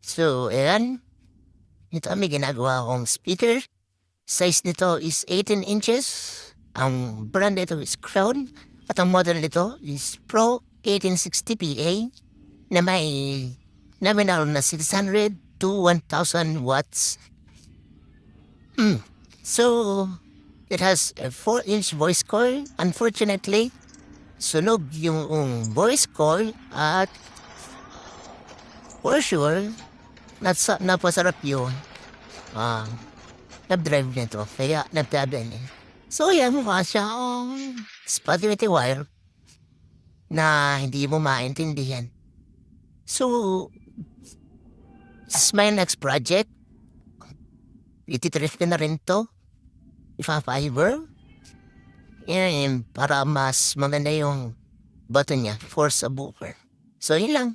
So, ayan. Ito may ginagawa akong speaker. Size nito is 18 inches. Ang brand nito is Crown. At ang model nito is Pro 1860PA na may nominal na 600 to 1,000 watts. So, it has a 4-inch voice coil. Unfortunately, sunog yung voice coil at for sure, napasarap yun. Ah, nag-drive nito, kaya nagtabi niya. So, yan, mukha siyang spaghetti wire na hindi mo maintindihan. So, this is my next project. Ititrip ko na rin to. Ipa-fiber. Yan, para mas maganda yung button niya for subwoofer. So, yun lang.